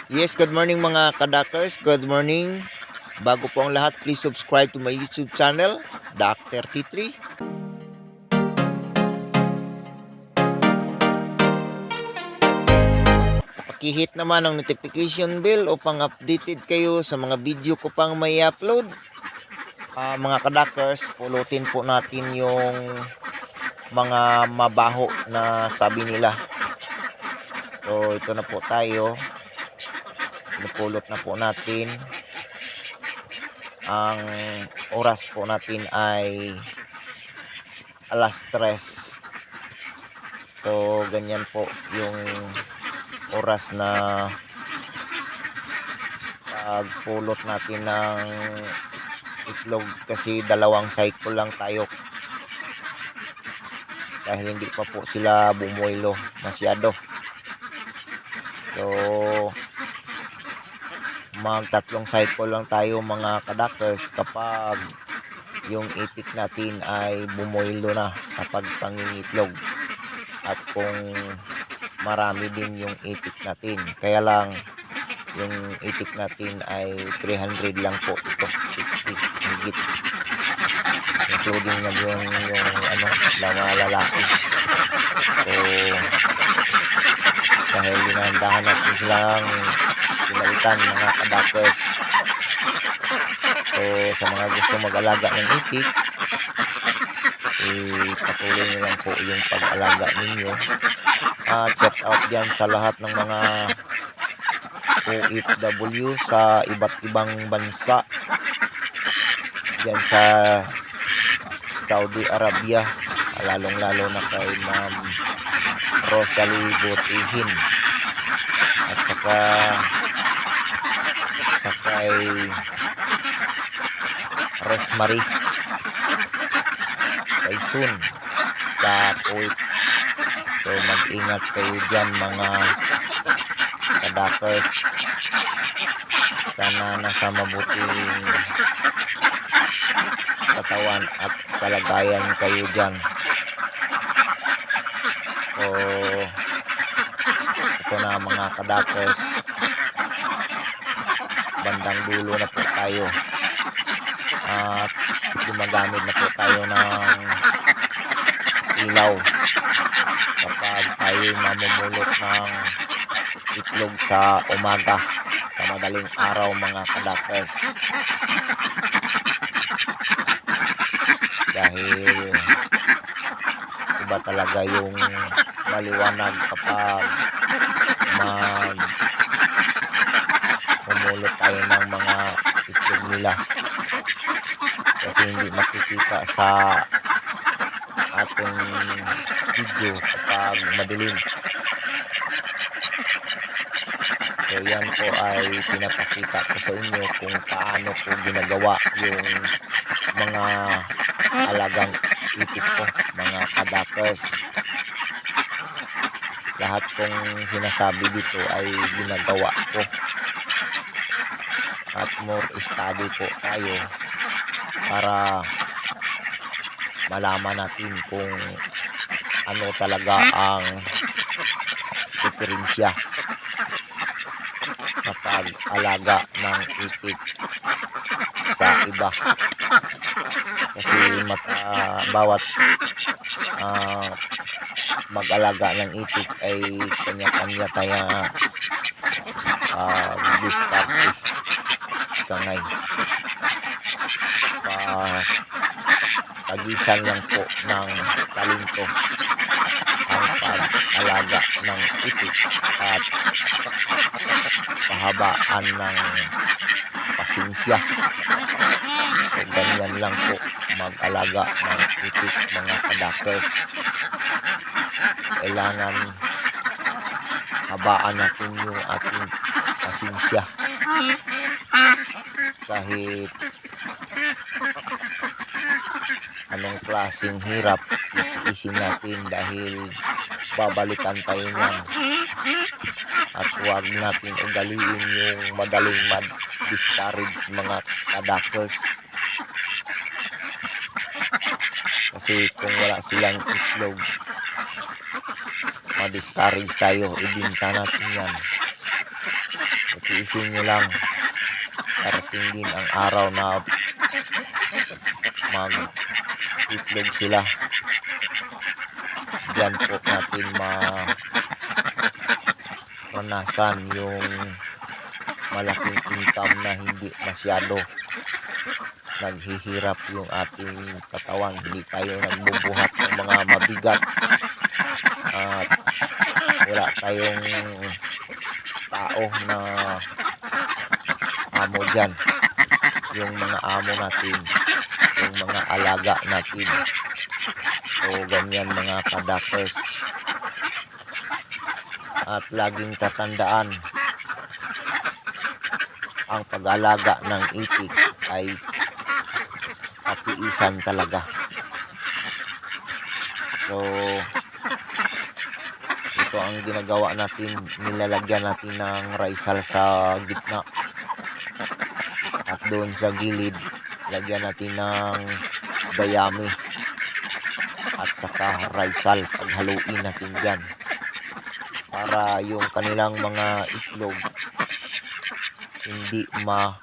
Yes, good morning mga kadakers. Good morning. Bago po ang lahat, please subscribe to my YouTube channel, Dr. T3. Pakihit naman ang notification bell upang updated kayo sa mga video ko pang may upload. Mga kadakers, pulutin po natin yung mga mabaho na sabi nila. So, ito na po tayo. Napulot na po natin. Ang oras po natin ay alas 3. So, ganyan po yung oras na pagpulot natin ng itlog kasi dalawang cycle lang tayo dahil hindi pa po sila bumuelo masyado. So, magtatlong cycle lang tayo mga kadakers kapag yung itik natin ay bumuelo na sa pagpangingitlog at kung marami din yung itik natin. Kaya lang yung itik natin ay 300 lang po ito, 50 higit, including na yung mga lalaki. So dahil linandahan natin silang pinalitan mga kadakers. So sa mga gusto mag-alaga ng itik, patuloy nyo lang po yung pag-alaga ninyo. Shout out dyan sa lahat ng mga OFW sa iba't ibang bansa dyan sa Saudi Arabia, lalong lalo na kay Ma'am Rosalie Botihin at saka kay Rosemary Sun sa Kuwait. So mag-ingat kayo dyan mga kadakers. Sana nasa mabuting katawan at kalagayan kayo dyan. So ito na mga kadakers, bandang dulo na po tayo at gumagamit na po tayo ng ilaw kapag tayo mamumulot ng itlog sa umaga sa madaling araw mga kadakers, dahil iba talaga yung maliwanag kapag mamumulot tayo ng mga itlog nila kasi hindi makikita sa ating video kapag madilim. So yan po ay pinapakita ko sa inyo kung paano po ginagawa yung mga alagang itik ko mga kadakers. Lahat kong sinasabi dito ay ginagawa ko at more study po tayo para malaman natin kung ano talaga ang diferensya kapag alaga ng itik sa iba, kasi bawat mag-alaga ng itik ay kanya-kanya tayo diskarte kangay. Tagisan lang po ng talento ang pag-alaga ng itik at pahabaan ng pasensya. So, ganyan lang po mag-alaga ng itik mga kadakers. Kailangan habaan natin yung ating pasensya kahit anong klaseng hirap isin natin dahil babalikan tayo niyan, at huwag natin ugaliin yung madaling discourage mga kadakers, kasi kung wala silang itlog ma-discourage tayo, ibinta natin yan. tiisin nyo lang. Darating din ang araw na mag-itlog sila. Diyan po natin maranasan yung malaking income na hindi masyado naghihirap yung ating katawan. Hindi tayo nagbubuhat ng mga mabigat at wala tayong tao na amo dyan. Yung mga amo natin, yung mga alaga natin. So ganyan mga kadakers. At laging tatandaan, ang pag-alaga ng itik ay katiisan talaga. So ito ang ginagawa natin, nilalagyan natin ng raisal sa gitna at doon sa gilid lagyan natin ng dayami at saka raisal. Paghaluin natin dyan para yung kanilang mga itlog hindi ma-crack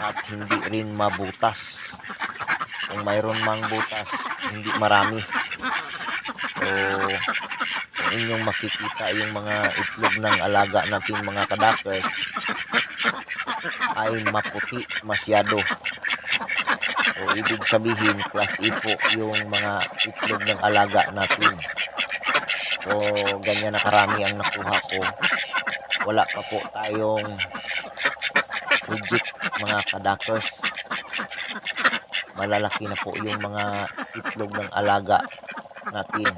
at hindi rin mabutas. Kung mayroon mang butas, hindi marami. So kung inyong makikita yung mga itlog ng alaga natin mga kadakers ay maputi masyado. So ibig sabihin class E po yung mga itlog ng alaga natin. So ganyan na karami ang nakuha ko. Wala pa po tayong reject mga kadakers. Malalaki na po yung mga itlog ng alaga natin.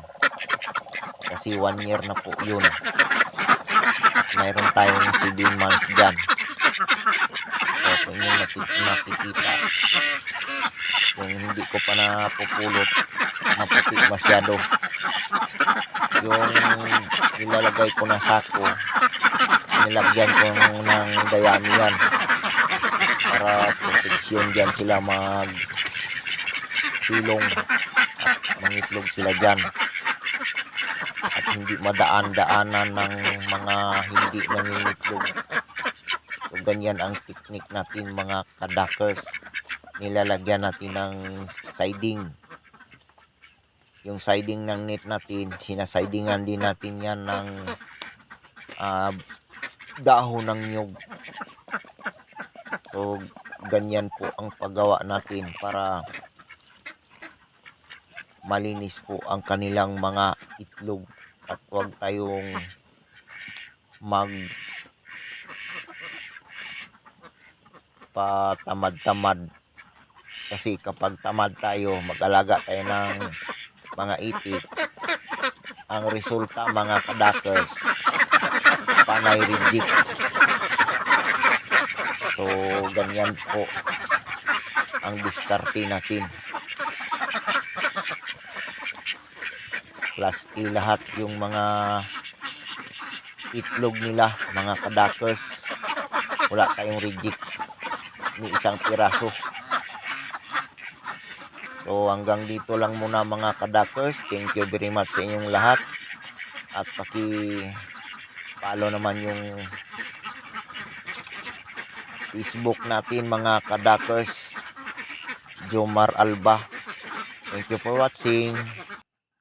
Kasi 1 year na po yun. Mayroon tayong 7 months dyan. So kung yung nakikita, kung hindi ko pa napupulot, maputi masyado. Yung nilalagay ko na sako, nilagyan ko ng dayami yan para proteksyon dyan sila silong at mangitlog sila dyan at hindi madaan-daanan ng mga hindi nangingitlog. So ganyan ang technique natin mga kadakers. Nilalagyan natin ng siding. Yung siding ng net natin, sinasidingan din natin yan ng dahon ng nyug. So ganyan po ang paggawa natin para malinis po ang kanilang mga itlog at huwag tayong patamad-tamad. Kasi kapag tamad tayo, mag-alaga tayo ng mga itik, ang resulta mga kadakers, panay reject. So ganyan po ang diskarte natin. Plus lahat yung mga itlog nila mga kadakers, wala tayong reject ni isang piraso. So hanggang dito lang muna mga kadakers. Thank you very much sa inyong lahat at paki-follow naman yung Facebook natin mga kadakers, Jomar Alba. Thank you for watching.